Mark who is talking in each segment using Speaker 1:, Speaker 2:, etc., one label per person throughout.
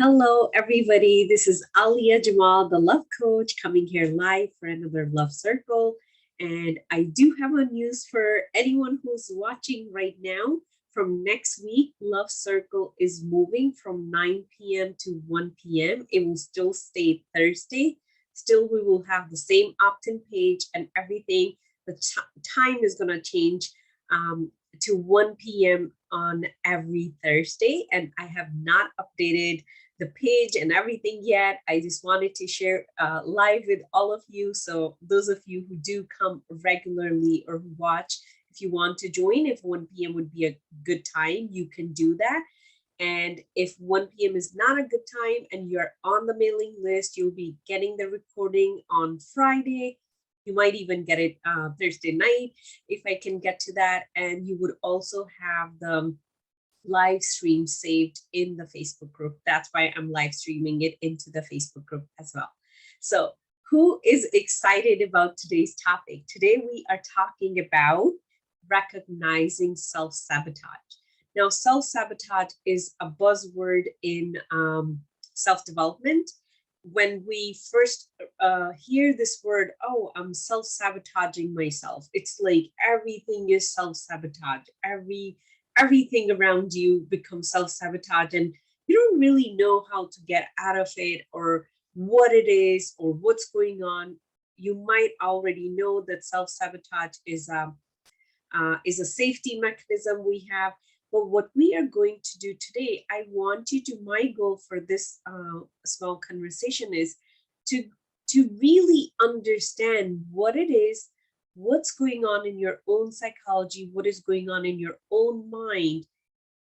Speaker 1: Hello, everybody. This is Alia Jamal, the love coach, coming here live for another love circle. And I do have a news for anyone who's watching right now. From next week, Love Circle is moving from 9 p.m. to 1 p.m. It will still stay Thursday. Still, we will have the same opt-in page and everything. The time is going to change to 1 p.m. on every Thursday. And I have not updated the page and everything yet. I just wanted to share live with all of you. So those of you who do come regularly or watch, if you want to join, if 1 p.m. would be a good time, you can do that. And if 1 p.m. is not a good time and you're on the mailing list, you'll be getting the recording on Friday. You might even get it Thursday night if I can get to that. And you would also have the live stream saved in the Facebook group. That's why I'm live streaming it into the Facebook group as well. So who is excited about today's topic? Today we are talking about recognizing self-sabotage. Now, self-sabotage is a buzzword in self-development. When we first hear this word, oh, I'm self-sabotaging myself, it's like everything is self-sabotage. Everything around you becomes self-sabotage, and you don't really know how to get out of it or what it is or what's going on. You might already know that self-sabotage is a safety mechanism we have. But what we are going to do today, I want you to, my goal for this small conversation is to really understand what it is, what's going on in your own psychology, what is going on in your own mind,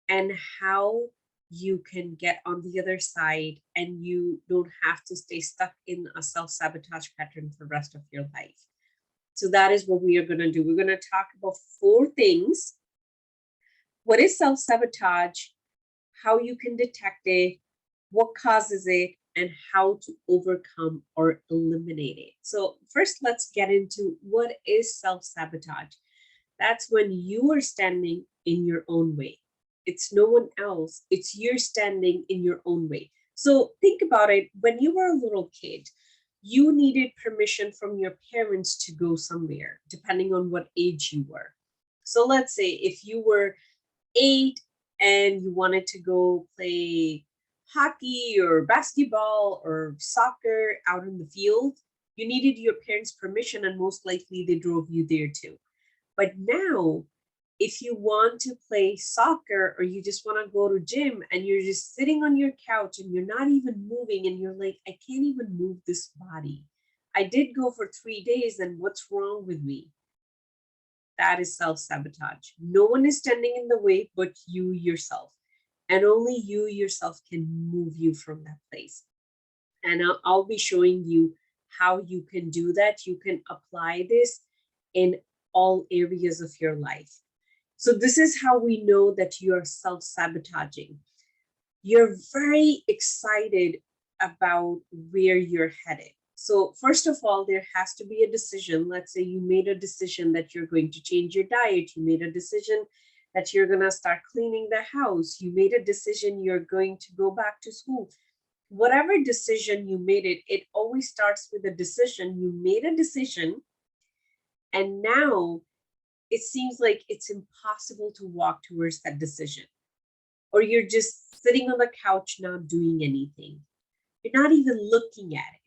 Speaker 1: and how you can get on the other side and you don't have to stay stuck in a self-sabotage pattern for the rest of your life. So that is what we are going to do. We're going to talk about 4 things. What is self-sabotage, how you can detect it, what causes it, and how to overcome or eliminate it. So first, let's get into what is self-sabotage. That's when you are standing in your own way. It's no one else. It's you're standing in your own way. So think about it. When you were a little kid, you needed permission from your parents to go somewhere, depending on what age you were. So let's say if you were 8 and you wanted to go play hockey or basketball or soccer out in the field, you needed your parents' permission, and most likely they drove you there too. But now, if you want to play soccer or you just want to go to gym and you're just sitting on your couch and you're not even moving and you're like, I can't even move this body. I did go for 3 days and what's wrong with me? That is self-sabotage. No one is standing in the way but you yourself. And only you yourself can move you from that place. And I'll be showing you how you can do that. You can apply this in all areas of your life. So this is how we know that you are self-sabotaging. You're very excited about where you're headed. So first of all, there has to be a decision. Let's say you made a decision that you're going to change your diet. You made a decision that you're going to start cleaning the house. You made a decision you're going to go back to school. Whatever decision you made it always starts with a decision. You made a decision, and now it seems like it's impossible to walk towards that decision. Or you're just sitting on the couch not doing anything. You're not even looking at it.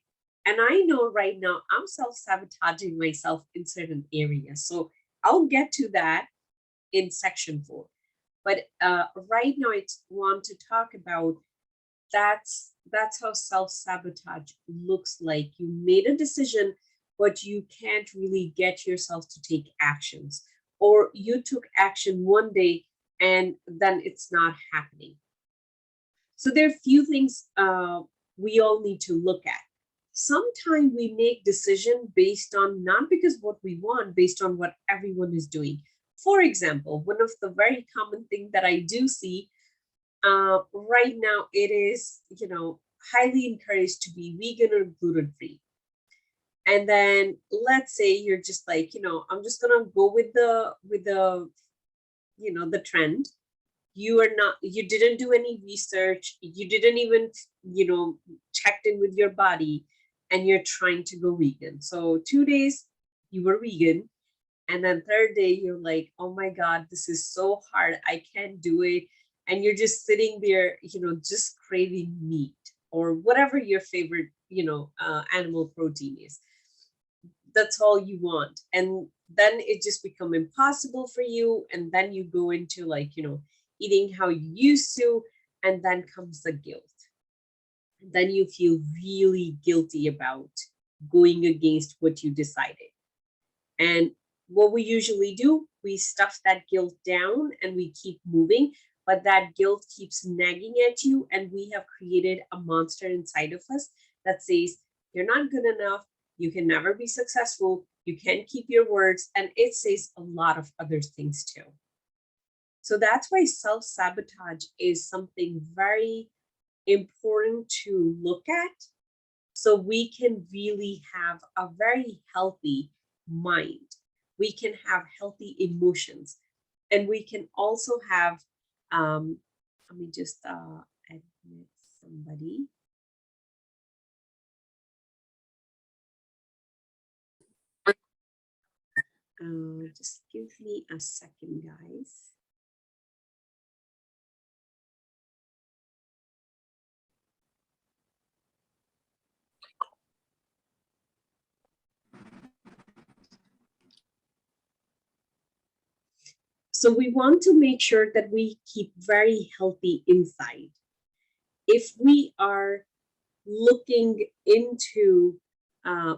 Speaker 1: And I know right now I'm self-sabotaging myself in certain areas. So I'll get to that in section 4. But right now I want to talk about that's how self-sabotage looks like. You made a decision, but you can't really get yourself to take actions. Or you took action one day and then it's not happening. So there are a few things we all need to look at. Sometimes we make decision based on not because what we want, based on what everyone is doing. For example, one of the very common thing that I do see right now, it is, highly encouraged to be vegan or gluten-free. And then let's say you're just like, I'm just gonna go with the trend. You didn't do any research, you didn't even, checked in with your body, and you're trying to go vegan. So 2 days you were vegan, and then third day you're like, oh my god, this is so hard, I can't do it. And you're just sitting there, just craving meat or whatever your favorite, animal protein is. That's all you want, and then it just become impossible for you, and then you go into, like, eating how you used to, and then comes the guilt. Then you feel really guilty about going against what you decided. And what we usually do, we stuff that guilt down and we keep moving, but that guilt keeps nagging at you, and we have created a monster inside of us that says, you're not good enough, you can never be successful, you can't keep your words, and it says a lot of other things too. So that's why self-sabotage is something very important to look at, so we can really have a very healthy mind. We can have healthy emotions, and we can also have, let me just admit somebody. Just give me a second, guys. So we want to make sure that we keep very healthy inside. If we are looking into, uh,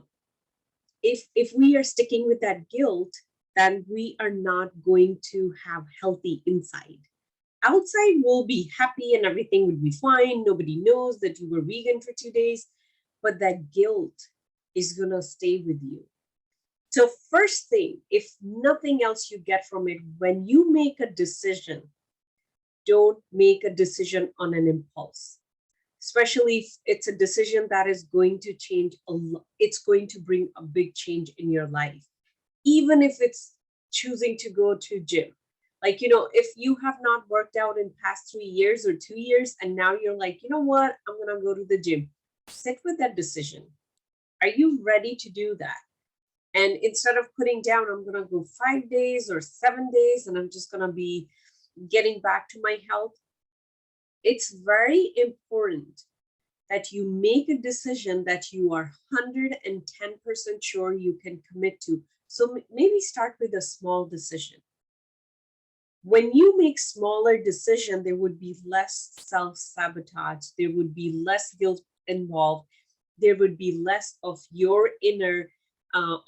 Speaker 1: if we are sticking with that guilt, then we are not going to have healthy inside. Outside we'll be happy and everything would be fine, nobody knows that you were vegan for 2 days, but that guilt is gonna stay with you. So first thing, if nothing else you get from it, when you make a decision, don't make a decision on an impulse, especially if it's a decision that is going to change a lot. It's going to bring a big change in your life, even if it's choosing to go to gym. Like, if you have not worked out in past 3 years or 2 years, and now you're like, you know what, I'm gonna go to the gym. Sit with that decision. Are you ready to do that? And instead of putting down, I'm gonna go 5 days or 7 days, and I'm just gonna be getting back to my health. It's very important that you make a decision that you are 110% sure you can commit to. So maybe start with a small decision. When you make smaller decision, there would be less self-sabotage, there would be less guilt involved, there would be less of your inner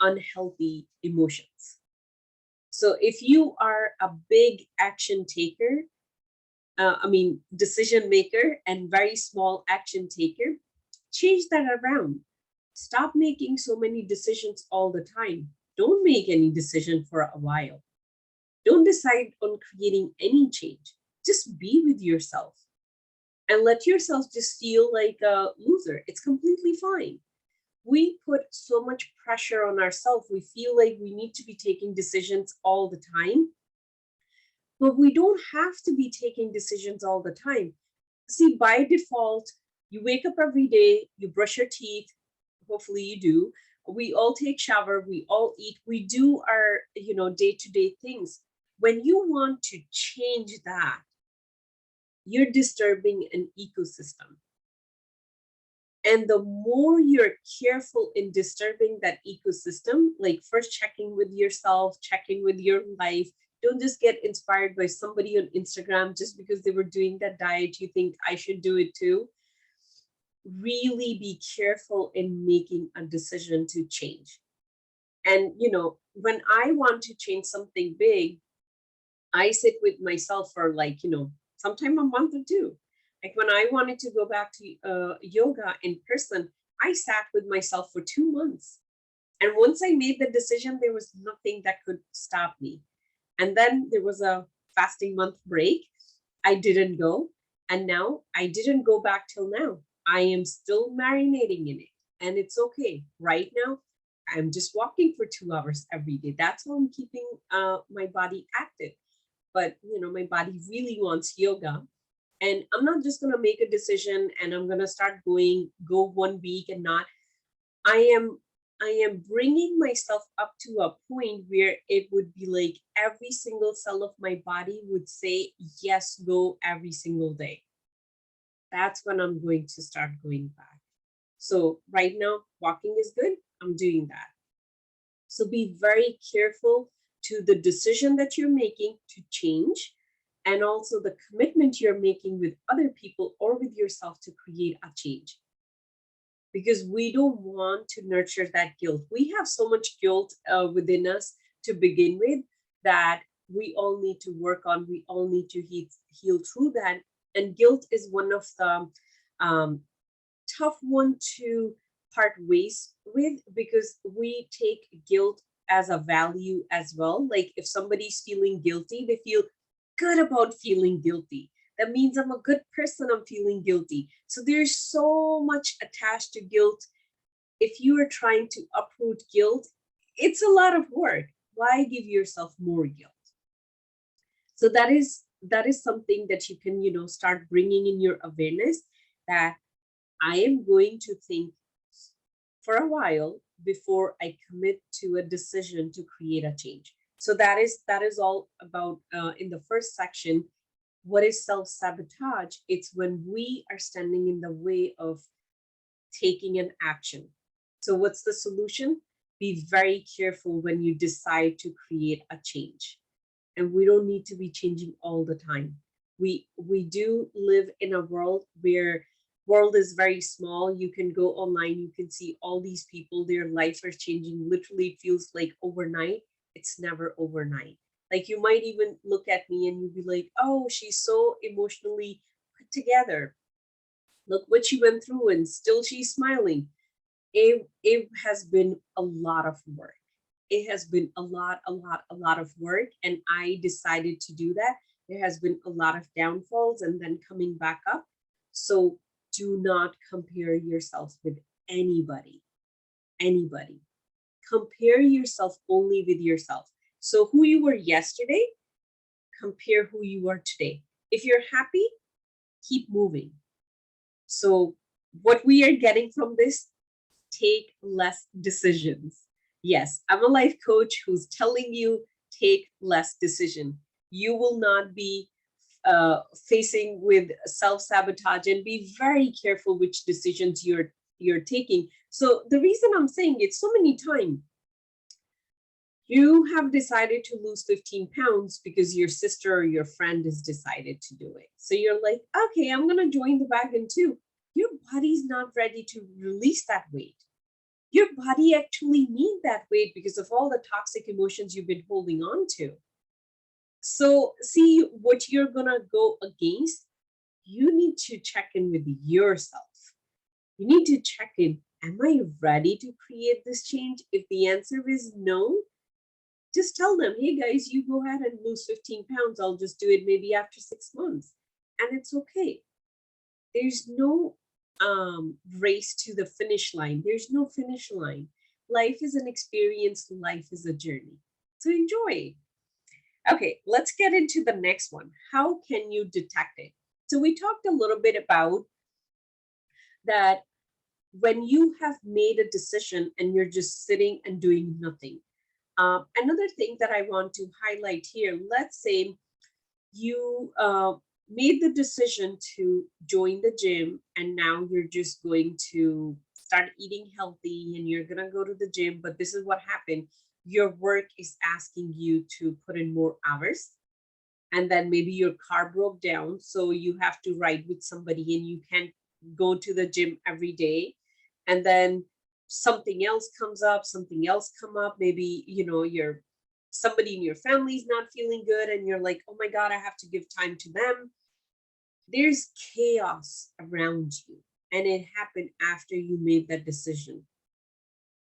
Speaker 1: unhealthy emotions. So if you are a big action taker, decision maker, and very small action taker, change that around. Stop making so many decisions all the time. Don't make any decision for a while. Don't decide on creating any change. Just be with yourself and let yourself just feel like a loser. It's completely fine. We put so much pressure on ourselves. We feel like we need to be taking decisions all the time, but we don't have to be taking decisions all the time. See, by default, you wake up every day, you brush your teeth, hopefully you do. We all take shower, we all eat, we do our, day-to-day things. When you want to change that, you're disturbing an ecosystem. And the more you're careful in disturbing that ecosystem, like first checking with yourself, checking with your life. Don't just get inspired by somebody on Instagram just because they were doing that diet. You think I should do it too. Really be careful in making a decision to change. And, when I want to change something big, I sit with myself for, like, sometime a month or two. Like when I wanted to go back to yoga in person, I sat with myself for 2 months. And once I made the decision, there was nothing that could stop me. And then there was a fasting month break. I didn't go. And now I didn't go back till now. I am still marinating in it. And it's okay. Right now, I'm just walking for 2 hours every day. That's how I'm keeping my body active. but my body really wants yoga. And I'm not just going to make a decision and I'm going to start go 1 week and not. I am i am bringing myself up to a point where it would be like every single cell of my body would say yes, go every single day. That's when I'm going to start going back. So right now walking is good, I'm doing that. So be very careful to the decision that you're making to change, and also the commitment you're making with other people or with yourself to create a change, because we don't want to nurture that guilt. We have so much guilt within us to begin with that we all need to work on. We all need to heal through that. And guilt is one of the um, tough one to part ways with, because we take guilt as a value as well. Like if somebody's feeling guilty, they feel good about feeling guilty. That means I'm a good person, I'm feeling guilty. So there's so much attached to guilt. If you are trying to uproot guilt, it's a lot of work. Why give yourself more guilt? So that is something that you can start bringing in your awareness, that I am going to think for a while before I commit to a decision to create a change. So that is all about in the first section. What is self-sabotage? It's when we are standing in the way of taking an action. So what's the solution? Be very careful when you decide to create a change. And we don't need to be changing all the time. We do live in a world where world is very small. You can go online, you can see all these people, their lives are changing. Literally, it feels like overnight. It's never overnight. Like you might even look at me and you'd be like, oh, she's so emotionally put together. Look what she went through, and still she's smiling. It has been a lot of work. It has been a lot of work, and I decided to do that. There has been a lot of downfalls and then coming back up. So do not compare yourself with anybody. Anybody. Compare yourself only with yourself. So who you were yesterday, compare who you are today. If you're happy, keep moving. So what we are getting from this, take less decisions. Yes, I'm a life coach who's telling you take less decision. You will not be facing with self-sabotage, and be very careful which decisions you're taking. So the reason I'm saying it so many times, you have decided to lose 15 pounds because your sister or your friend has decided to do it. So you're like, okay, I'm going to join the wagon too. Your body's not ready to release that weight. Your body actually needs that weight because of all the toxic emotions you've been holding on to. So see what you're going to go against. You need to check in with yourself. You need to check in. Am I ready to create this change? If the answer is no, just tell them, hey guys, you go ahead and lose 15 pounds. I'll just do it maybe after 6 months. And it's okay. There's no race to the finish line. There's no finish line. Life is an experience, life is a journey. So enjoy. Okay, let's get into the next one. How can you detect it? So we talked a little bit about that when you have made a decision and you're just sitting and doing nothing. Another thing that I want to highlight here, let's say you made the decision to join the gym, and now you're just going to start eating healthy and you're going to go to the gym. But this is what happened. Your work is asking you to put in more hours. And then maybe your car broke down. So you have to ride with somebody and you can't go to the gym every day. And then something else comes up, something else come up. Maybe, you're somebody in your family is not feeling good and you're like, oh my God, I have to give time to them. There's chaos around you, and it happened after you made that decision.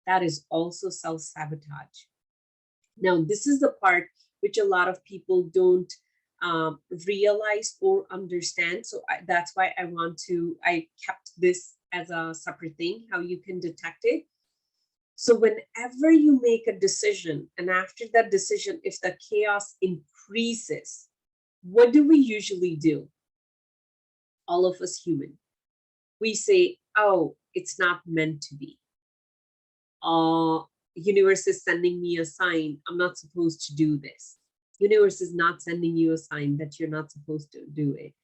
Speaker 1: That is also self-sabotage. Now, this is the part which a lot of people don't realize or understand. So that's why I kept this as a separate thing, how you can detect it. So whenever you make a decision, and after that decision, if the chaos increases, What do we usually do? All of us human. We say, oh, it's not meant to be. Universe is sending me a sign. I'm not supposed to do this. Universe is not sending you a sign that you're not supposed to do it.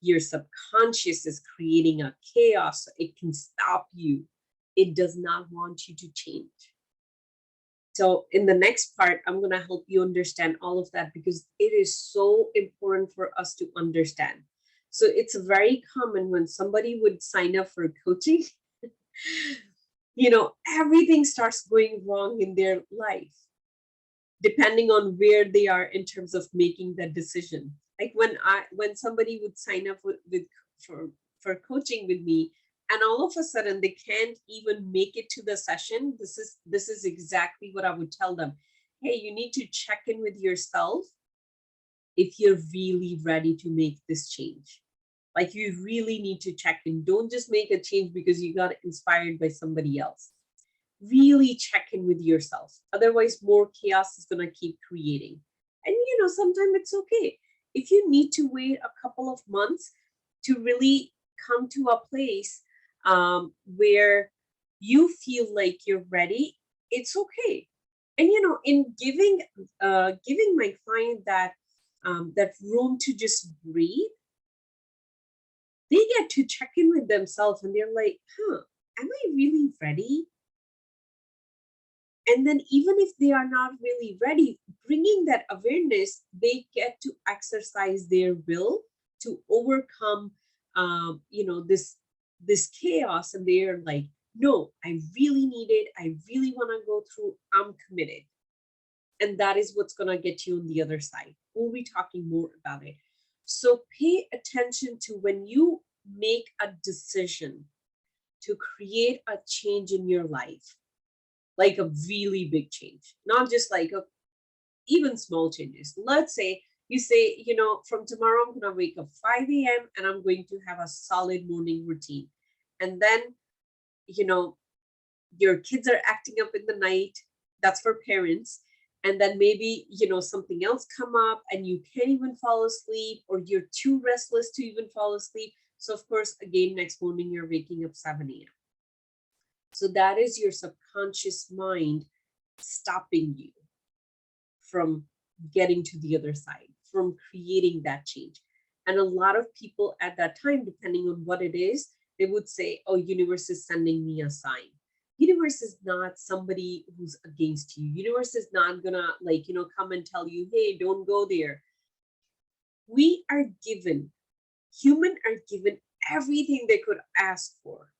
Speaker 1: Your subconscious is creating a chaos so it can stop you. It does not want you to change. So in the next part, I'm going to help you understand all of that because it is so important for us to understand. So it's very common when somebody would sign up for coaching, everything starts going wrong in their life, depending on where they are in terms of making that decision. Like when somebody would sign up for coaching with me, and all of a sudden they can't even make it to the session, this is exactly what I would tell them. Hey, you need to check in with yourself if you're really ready to make this change. Like, you really need to check in. Don't just make a change because you got inspired by somebody else. Really check in with yourself. Otherwise, more chaos is going to keep creating. And, sometimes it's okay. If you need to wait a couple of months to really come to a place where you feel like you're ready, it's okay. And, in giving my client that room to just breathe, they get to check in with themselves and they're like, am I really ready? And then even if they are not really ready, bringing that awareness, they get to exercise their will to overcome, this chaos. And they're like, no, I really need it. I really want to go through. I'm committed. And that is what's going to get you on the other side. We'll be talking more about it. So pay attention to when you make a decision to create a change in your life, like a really big change, not just like even small changes. Let's say you say, from tomorrow I'm going to wake up 5 a.m. and I'm going to have a solid morning routine. And then, your kids are acting up in the night. That's for parents. And then maybe, something else come up and you can't even fall asleep, or you're too restless to even fall asleep. So of course, again, next morning you're waking up 7 a.m. So that is your subconscious mind stopping you from getting to the other side, from creating that change. And a lot of people at that time, depending on what it is, they would say, oh, universe is sending me a sign. Universe is not somebody who's against you. Universe is not gonna come and tell you, hey, don't go there. We are given, human are given everything they could ask for.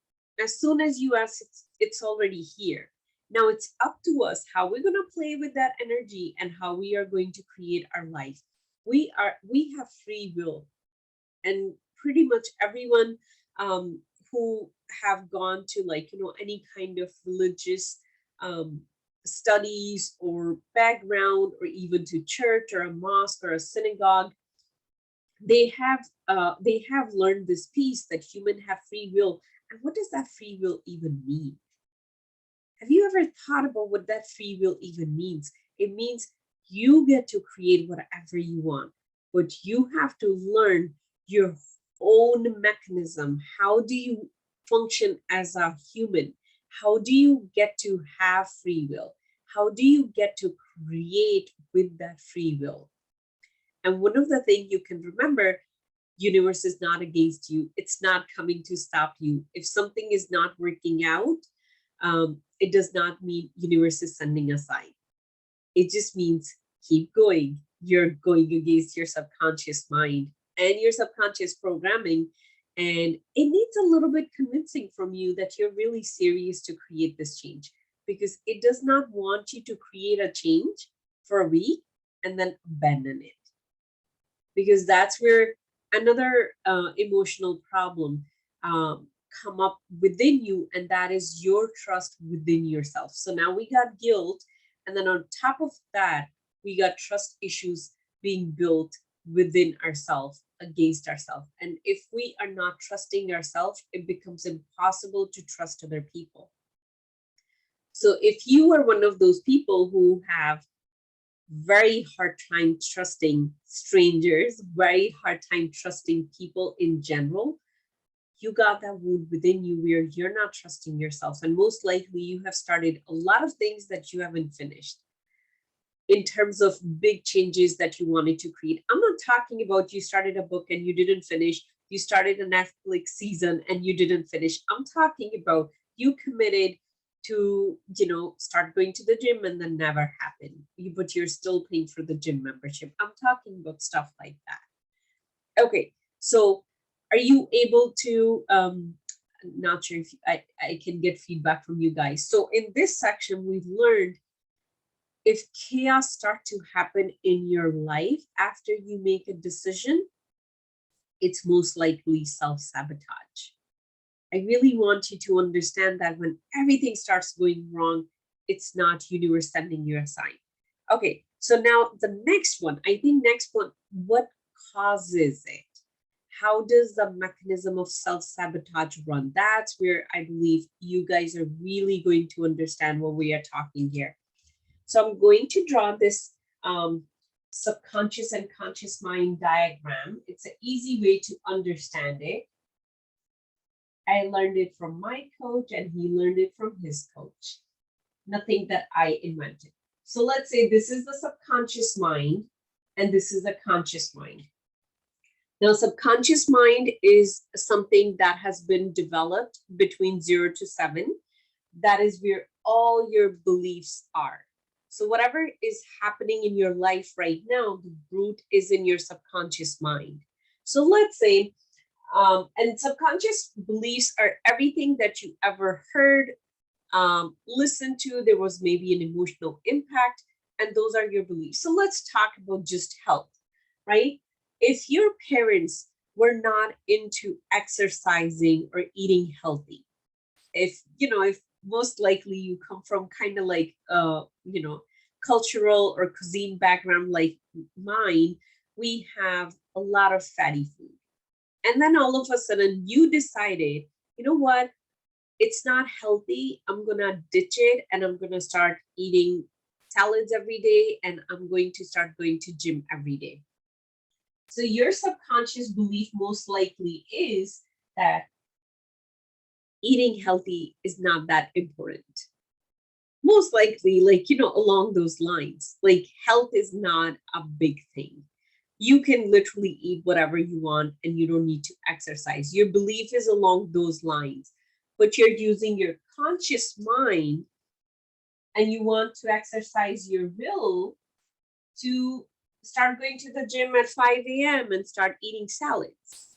Speaker 1: As soon as you ask, it's already here. Now it's up to us how we're going to play with that energy and how we are going to create our life. We have free will, and pretty much everyone who have gone to any kind of religious studies or background, or even to church or a mosque or a synagogue, they have learned this piece that human have free will. And what does that free will even mean? Have you ever thought about what that free will even means? It means you get to create whatever you want, but you have to learn your own mechanism. How do you function as a human? How do you get to have free will? How do you get to create with that free will? And one of the things you can remember, universe is not against you. It's not coming to stop you. If something is not working out, it does not mean universe is sending a sign. It just means keep going. You're going against your subconscious mind and your subconscious programming. And it needs a little bit convincing from you that you're really serious to create this change, because it does not want you to create a change for a week and then abandon it, because that's where another emotional problem come up within you, and that is your trust within yourself. So now we got guilt, and then on top of that, we got trust issues being built within ourselves, against ourselves. And if we are not trusting ourselves, it becomes impossible to trust other people. So if you are one of those people who have very hard time trusting strangers, very hard time trusting people in general. You got that wound within you where you're not trusting yourself. And most likely you have started a lot of things that you haven't finished in terms of big changes that you wanted to create. I'm not talking about you started a book and you didn't finish, you started a Netflix season and you didn't finish. I'm talking about you committed to, start going to the gym and then never happened. But you're still paying for the gym membership. I'm talking about stuff like that. Okay, so are you able to, not sure if I can get feedback from you guys. So in this section, we've learned if chaos start to happen in your life after you make a decision, it's most likely self-sabotage. I really want you to understand that when everything starts going wrong, it's not universe sending you a sign. Okay, so now the next one, what causes it? How does the mechanism of self-sabotage run? That's where I believe you guys are really going to understand what we are talking here. So I'm going to draw this subconscious and conscious mind diagram. It's an easy way to understand it. I learned it from my coach and he learned it from his coach. Nothing that I invented. So let's say this is the subconscious mind and this is the conscious mind. Now, subconscious mind is something that has been developed between 0 to 7. That is where all your beliefs are. So whatever is happening in your life right now, the root is in your subconscious mind. So let's say, and subconscious beliefs are everything that you ever heard, listened to, there was maybe an emotional impact, and those are your beliefs. So let's talk about just health, right? If your parents were not into exercising or eating healthy, if most likely you come from kind of like cultural or cuisine background like mine, we have a lot of fatty food. And then all of a sudden you decided, you know what, it's not healthy, I'm gonna ditch it and I'm gonna start eating salads every day and I'm going to start going to gym every day. So your subconscious belief most likely is that eating healthy is not that important. Most likely, along those lines, like health is not a big thing. You can literally eat whatever you want and you don't need to exercise. Your belief is along those lines, but you're using your conscious mind and you want to exercise your will to start going to the gym at 5 a.m. and start eating salads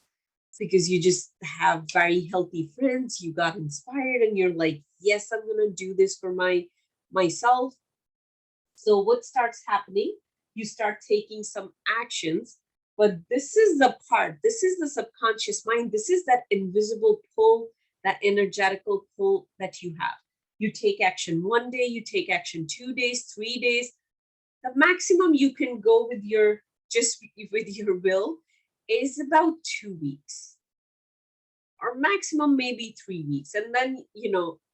Speaker 1: because you just have very healthy friends, you got inspired and you're like, yes, I'm gonna do this for myself. So what starts happening? You start taking some actions, but this is the part, this is the subconscious mind, this is that invisible pull, that energetical pull that you have. You take action one day, you take action 2 days, 3 days. The maximum you can go with your will is about 2 weeks or maximum maybe 3 weeks. And then,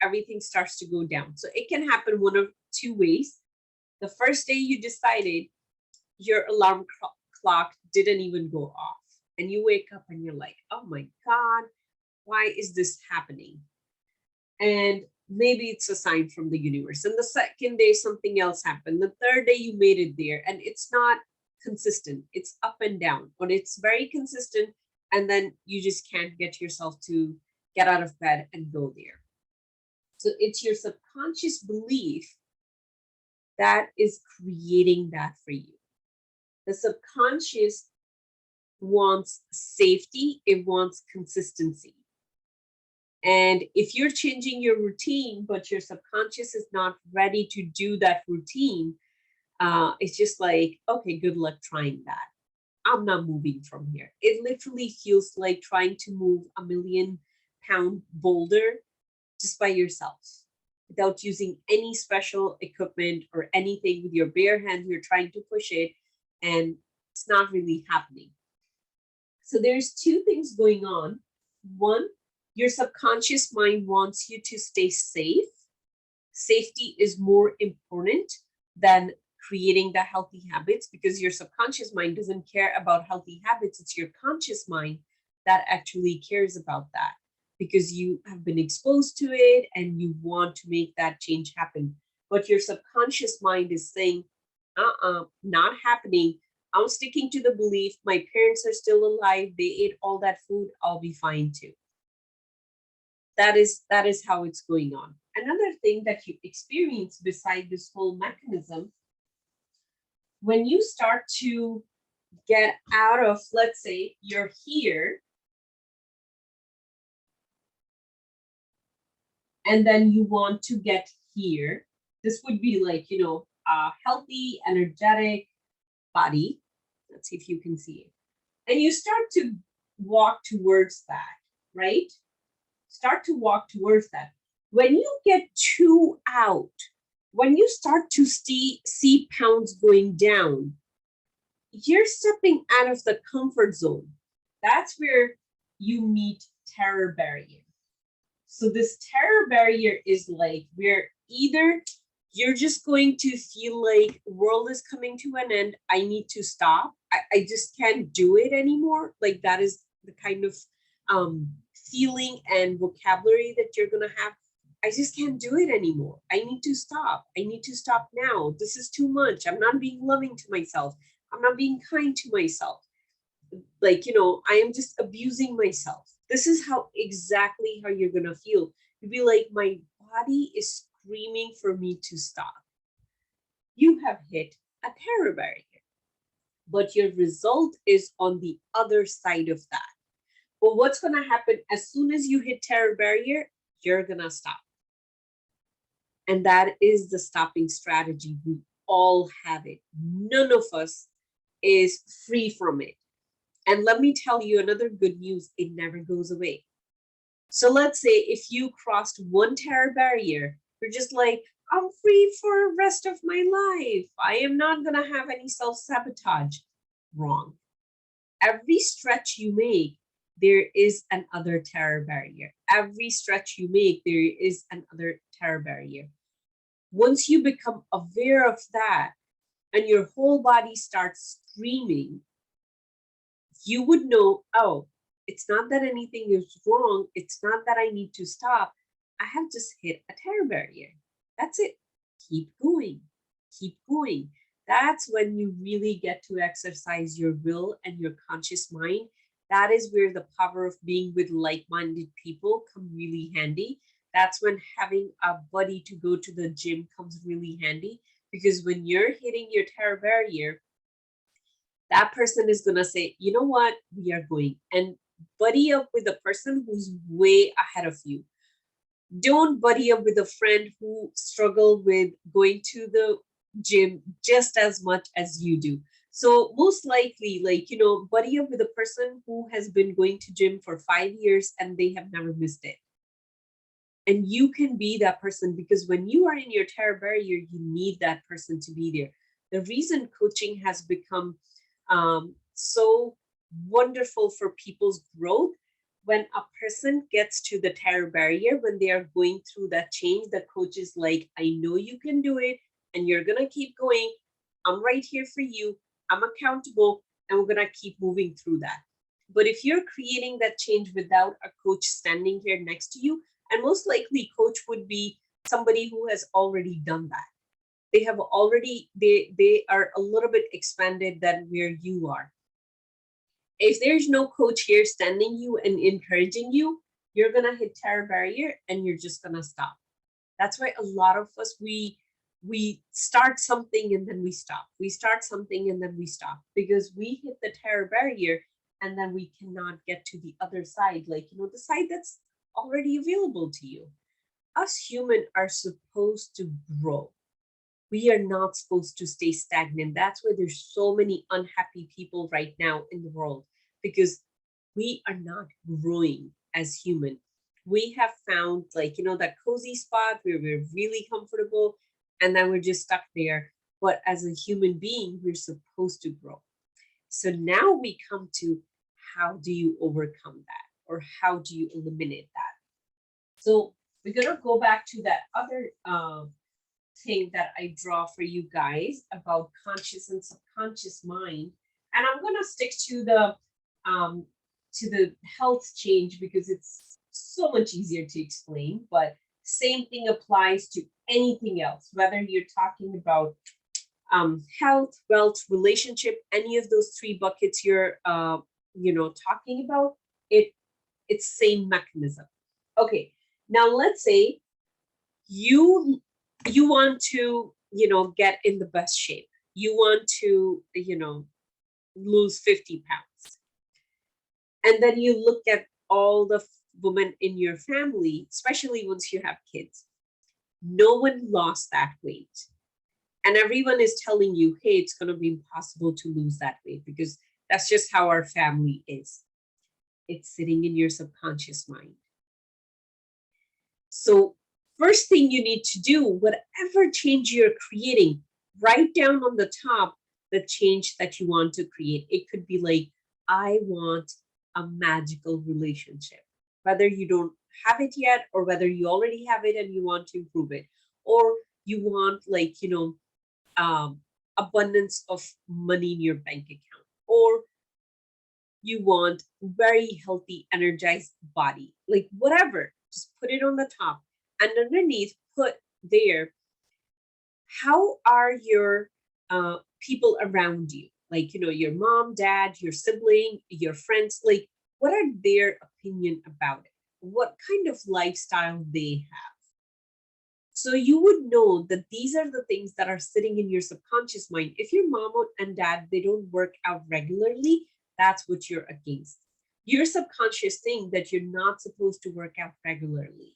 Speaker 1: everything starts to go down. So it can happen one of two ways. The first day you decided your alarm clock didn't even go off and you wake up and you're like, oh my God, why is this happening? And maybe it's a sign from the universe. And the second day, something else happened. The third day, you made it there. And it's not consistent. It's up and down, but it's very consistent. And then you just can't get yourself to get out of bed and go there. So it's your subconscious belief that is creating that for you. The subconscious wants safety. It wants consistency. And if you're changing your routine, but your subconscious is not ready to do that routine, it's just like, okay, good luck trying that. I'm not moving from here. It literally feels like trying to move a 1,000,000-pound boulder just by yourself without using any special equipment or anything. With your bare hands, you're trying to push it and it's not really happening. So there's two things going on. One, your subconscious mind wants you to stay safe. Safety is more important than creating the healthy habits, because your subconscious mind doesn't care about healthy habits. It's your conscious mind that actually cares about that, because you have been exposed to it and you want to make that change happen. But your subconscious mind is saying, not happening. I'm sticking to the belief my parents are still alive. They ate all that food. I'll be fine too. That is how it's going on. Another thing that you experience beside this whole mechanism, when you start to get out of, let's say you're here, and then you want to get here. This would be like, a healthy, energetic body. Let's see if you can see it. And you start to walk towards that, right? Start to walk towards that. When you get too out, when you start to see pounds going down, you're stepping out of the comfort zone. That's where you meet terror barrier. So this terror barrier is like where either you're just going to feel like world is coming to an end. I need to stop. I just can't do it anymore. Like that is the kind of feeling and vocabulary that you're gonna have. I just can't do it anymore. I need to stop. I need to stop now. This is too much. I'm not being loving to myself. I'm not being kind to myself. Like, I am just abusing myself. This is how exactly how you're gonna feel. You'll be like, my body is screaming for me to stop. You have hit a terror barrier, but your result is on the other side of that. But what's gonna happen as soon as you hit terror barrier, you're gonna stop. And that is the stopping strategy. We all have it. None of us is free from it. And let me tell you another good news, it never goes away. So let's say if you crossed one terror barrier, you're just like, I'm free for the rest of my life. I am not going to have any self-sabotage. Wrong. Every stretch you make, there is another terror barrier. Every stretch you make, there is another terror barrier. Once you become aware of that and your whole body starts screaming, you would know, oh, it's not that anything is wrong. It's not that I need to stop. I have just hit a terror barrier. That's it. Keep going. Keep going. That's when you really get to exercise your will and your conscious mind. That is where the power of being with like-minded people come really handy. That's when having a buddy to go to the gym comes really handy, because when you're hitting your terror barrier, that person is going to say, you know what, we are going, and buddy up with a person who's way ahead of you. Don't buddy up with a friend who struggle with going to the gym just as much as you do. So most likely, like, buddy up with a person who has been going to gym for 5 years and they have never missed it. And you can be that person, because when you are in your terror barrier, you need that person to be there. The reason coaching has become so wonderful for people's growth, when a person gets to the terror barrier, when they are going through that change, the coach is like, I know you can do it and you're going to keep going. I'm right here for you. I'm accountable, and we're going to keep moving through that. But if you're creating that change without a coach standing here next to you, and most likely coach would be somebody who has already done that. They have already, they are a little bit expanded than where you are. If there's no coach here standing you and encouraging you, you're gonna hit terror barrier and you're just gonna stop. That's why a lot of us, we start something and then we stop. We start something and then we stop, because we hit the terror barrier and then we cannot get to the other side, like, the side that's already available to you. Us human are supposed to grow. We are not supposed to stay stagnant. That's why there's so many unhappy people right now in the world, because we are not growing as human. We have found, like, that cozy spot where we're really comfortable, and then we're just stuck there. But as a human being, we're supposed to grow. So now we come to, how do you overcome that, or how do you eliminate that? So we're gonna go back to that other thing that I draw for you guys about conscious and subconscious mind. And I'm gonna stick um, to the health change because it's so much easier to explain. But same thing applies to anything else, whether you're talking about health, wealth, relationship, any of those three buckets you're talking about. It it's same mechanism. Okay, now let's say you you want to get in the best shape. You want to lose 50 pounds, and then you look at all the women in your family, especially once you have kids. No one lost that weight, and everyone is telling you, hey, it's going to be impossible to lose that weight because that's just how our family is. It's sitting in your subconscious mind. So first thing you need to do, whatever change you're creating, write down on the top the change that you want to create. It could be like, I want a magical relationship, whether you don't have it yet or whether you already have it and you want to improve it, or you want like abundance of money in your bank account, or you want very healthy, energized body, like whatever, just put it on the top. And underneath, put there, how are your people around you? Like, your mom, dad, your sibling, your friends, like, what are their opinion about it? What kind of lifestyle they have? So you would know that these are the things that are sitting in your subconscious mind. If your mom and dad, they don't work out regularly, that's what you're against. Your subconscious think that you're not supposed to work out regularly.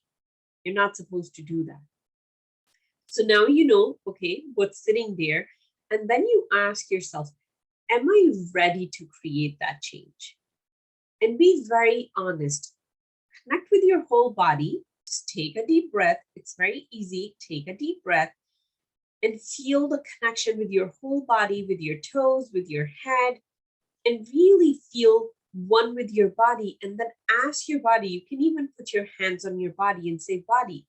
Speaker 1: You're not supposed to do that. So now you know, okay, what's sitting there. And then you ask yourself, am I ready to create that change? And be very honest. Connect with your whole body. Just take a deep breath. It's very easy. Take a deep breath and feel the connection with your whole body, with your toes, with your head, and really feel one with your body. And then ask your body, you can even put your hands on your body and say, body,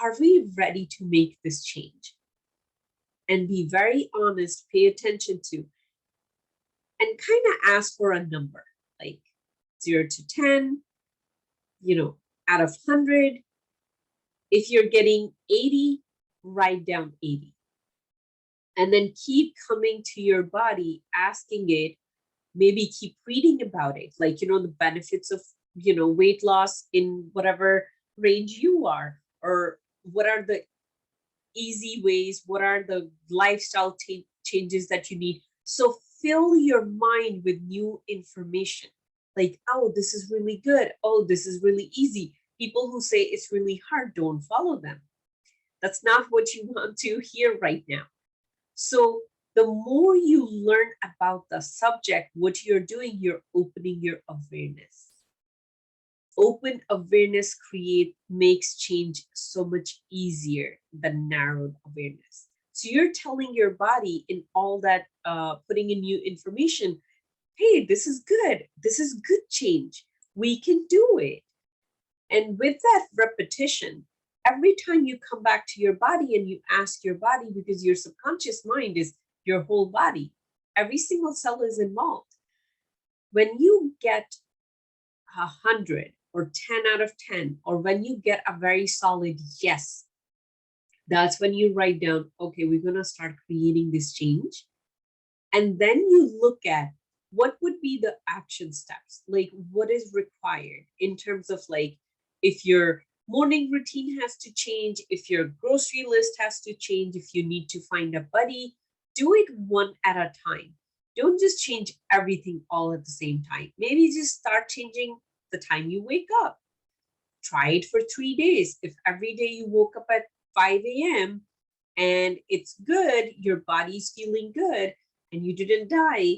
Speaker 1: are we ready to make this change? And be very honest, pay attention to, and kind of ask for a number like 0 to 10, out of 100. If you're getting 80, write down 80. And then keep coming to your body, asking it, maybe keep reading about it, like, the benefits of, weight loss in whatever range you are, or what are the easy ways, what are the lifestyle changes that you need. So fill your mind with new information. Like, oh, this is really good. Oh, this is really easy. People who say it's really hard, don't follow them. That's not what you want to hear right now. So the more you learn about the subject, what you're doing, you're opening your awareness. Open awareness makes change so much easier than narrowed awareness. So you're telling your body in all that, putting in new information, hey, this is good. This is good change. We can do it. And with that repetition, every time you come back to your body and you ask your body, because your subconscious mind is your whole body, every single cell is involved. When you get 100 or 10 out of 10, or when you get a very solid yes, that's when you write down, okay, we're going to start creating this change. And then you look at what would be the action steps, like what is required in terms of, like, if your morning routine has to change, if your grocery list has to change, if you need to find a buddy, do it one at a time. Don't just change everything all at the same time. Maybe just start changing the time you wake up. Try it for 3 days. If every day you woke up at 5 a.m. and it's good, your body's feeling good, and you didn't die,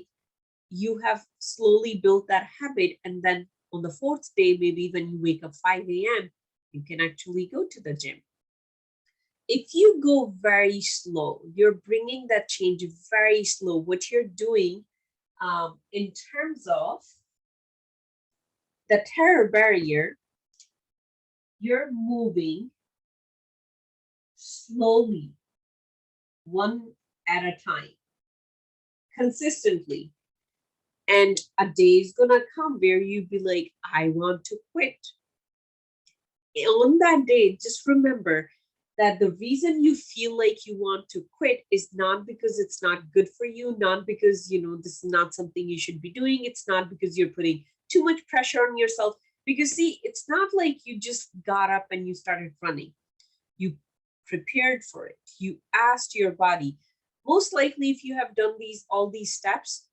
Speaker 1: you have slowly built that habit. And then on the fourth day, maybe when you wake up 5 a.m., you can actually go to the gym. If you go very slow, you're bringing that change very slow. What you're doing, in terms of the terror barrier, you're moving slowly. one at a time, consistently. And a day is gonna come where you be like, I want to quit. On that day, just remember that the reason you feel like you want to quit is not because it's not good for you, not because, this is not something you should be doing. It's not because you're putting too much pressure on yourself. Because, see, it's not like you just got up and you started running. You prepared for it. You asked your body. Most likely, if you have done all these steps,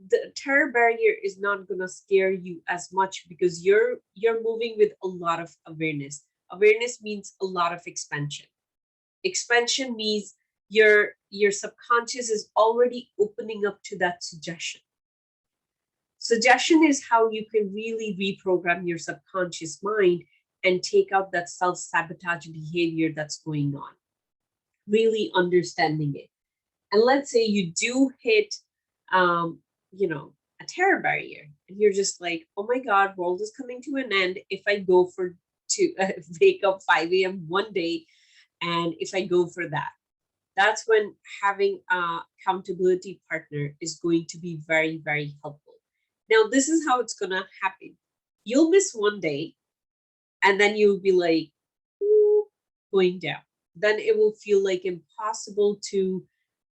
Speaker 1: the terror barrier is not going to scare you as much because you're moving with a lot of awareness means a lot of expansion means your subconscious is already opening up to that suggestion is how you can really reprogram your subconscious mind and take out that self-sabotage behavior that's going on, really understanding it. And let's say you do hit um, a terror barrier, and you're just like, oh my god, world is coming to an end if I go for to wake up 5 a.m. one day, and if I go for that. That's when having a accountability partner is going to be very, very helpful. Now, this is how it's gonna happen. You'll miss one day, and then you'll be like, "Ooh," going down. Then it will feel like impossible to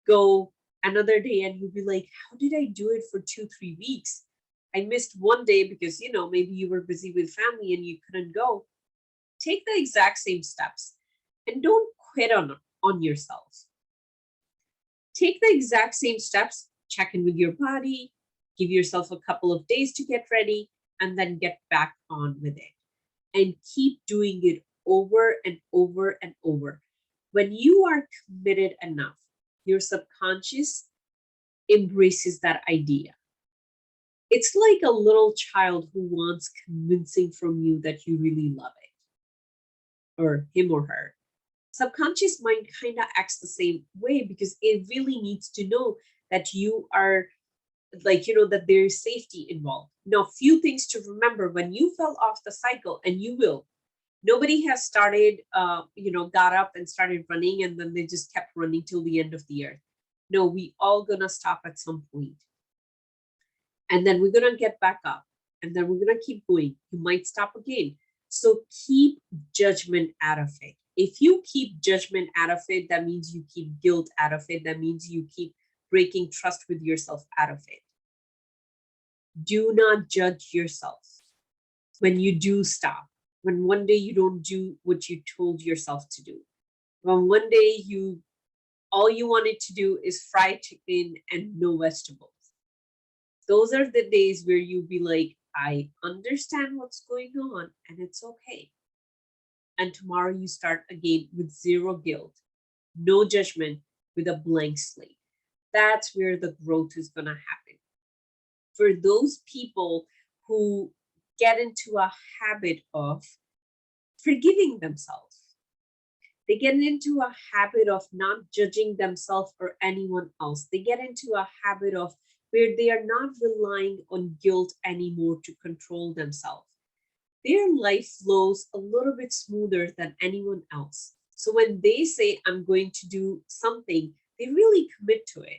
Speaker 1: go another day, and you'll be like, how did I do it for 2 3 weeks? I missed one day because maybe you were busy with family and you couldn't go. Take the exact same steps and don't quit on yourself. Take the exact same steps, check in with your body, give yourself a couple of days to get ready, and then get back on with it, and keep doing it over and over and over. When you are committed enough, your subconscious embraces that idea. It's like a little child who wants convincing from you that you really love it, or him or her. Subconscious mind kind of acts the same way because it really needs to know that you are that there is safety involved. Now, few things to remember when you fell off the cycle, and you will. Nobody has started, got up and started running, and then they just kept running till the end of the year. No, we all gonna stop at some point, and then we're gonna get back up, and then we're gonna keep going. You might stop again. So keep judgment out of it. If you keep judgment out of it, that means you keep guilt out of it. That means you keep breaking trust with yourself out of it. Do not judge yourself when you do stop, when one day you don't do what you told yourself to do, when one day all you wanted to do is fried chicken and no vegetables. Those are the days where you be like, I understand what's going on and it's okay. And tomorrow you start again with zero guilt, no judgment, with a blank slate. That's where the growth is going to happen. For those people who get into a habit of forgiving themselves, they get into a habit of not judging themselves or anyone else. They get into a habit of where they are not relying on guilt anymore to control themselves. Their life flows a little bit smoother than anyone else. So when they say, I'm going to do something, they really commit to it.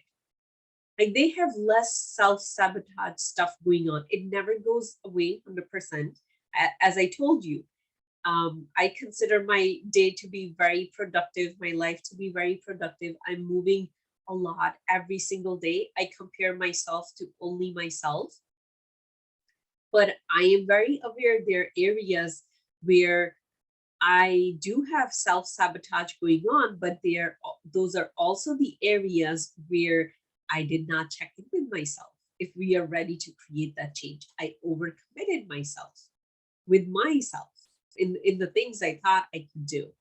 Speaker 1: Like, they have less self-sabotage stuff going on. It never goes away 100%. As I told you, I consider my day to be very productive, my life to be very productive. I'm moving a lot every single day. I compare myself to only myself. But I am very aware there are areas where I do have self-sabotage going on, but those are also the areas where I did not check in with myself. If we are ready to create that change, I overcommitted myself with myself in the things I thought I could do.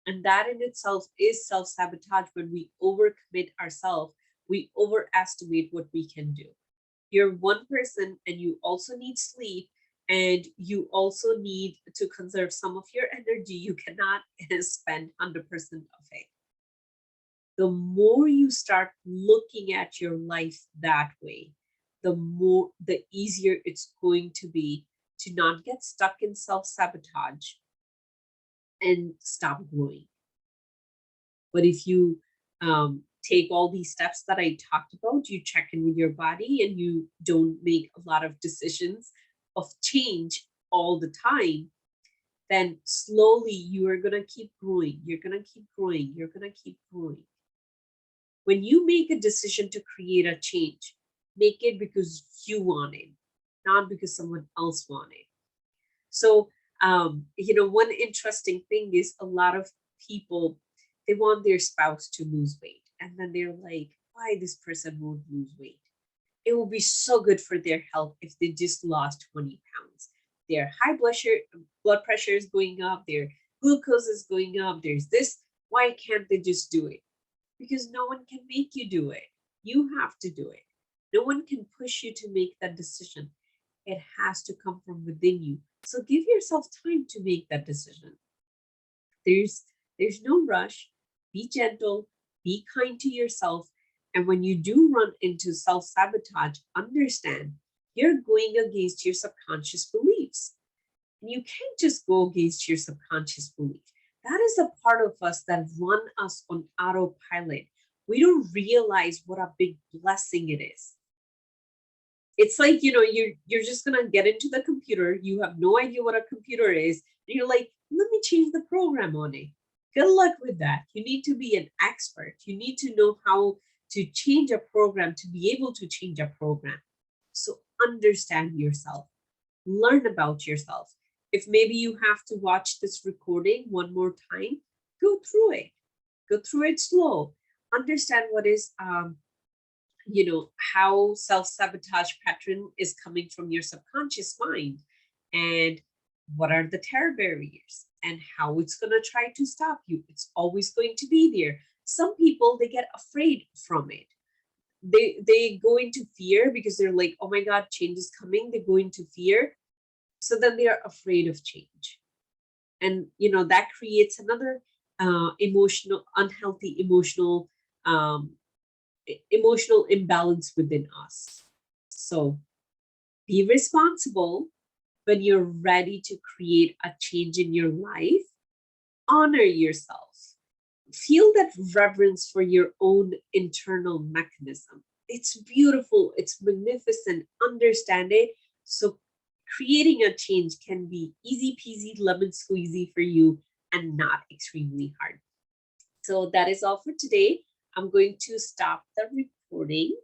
Speaker 1: And that in itself is self-sabotage. When we overcommit ourselves, we overestimate what we can do. You're one person and you also need sleep, and you also need to conserve some of your energy. You cannot spend 100% of it. The more you start looking at your life that way, the easier it's going to be to not get stuck in self-sabotage and stop growing. But if you take all these steps that I talked about, you check in with your body and you don't make a lot of decisions of change all the time, then slowly you are going to keep growing. You're going to keep growing. You're going to keep growing. When you make a decision to create a change, make it because you want it, not because someone else wanted. So, one interesting thing is a lot of people, they want their spouse to lose weight. And then they're like, why this person won't lose weight? It will be so good for their health if they just lost 20 pounds. Their blood pressure is going up, their glucose is going up, there's this. Why can't they just do it? Because no one can make you do it. You have to do it. No one can push you to make that decision. It has to come from within you. So give yourself time to make that decision. There's no rush. Be gentle, be kind to yourself. And when you do run into self-sabotage, understand you're going against your subconscious beliefs. And you can't just go against your subconscious belief. That is a part of us that run us on autopilot. We don't realize what a big blessing it is. It's like, you're just gonna get into the computer. You have no idea what a computer is. And you're like, let me change the program on it. Good luck with that. You need to be an expert. You need to know how to change a program to be able to change a program. So understand yourself. Learn about yourself. If maybe you have to watch this recording one more time, go through it. Go through it slow. Understand what is how self-sabotage pattern is coming from your subconscious mind, and what are the terror barriers and how it's going to try to stop you. It's always going to be there. Some people, they get afraid from it. They go into fear because they're like, oh my god, change is coming. They go into fear, so then they are afraid of change, and that creates another unhealthy um, emotional imbalance within us. So be responsible. When you're ready to create a change in your life, honor yourself. Feel that reverence for your own internal mechanism. It's beautiful, it's magnificent. Understand it. So creating a change can be easy peasy lemon squeezy for you and not extremely hard. So that is all for today. I'm going to stop the recording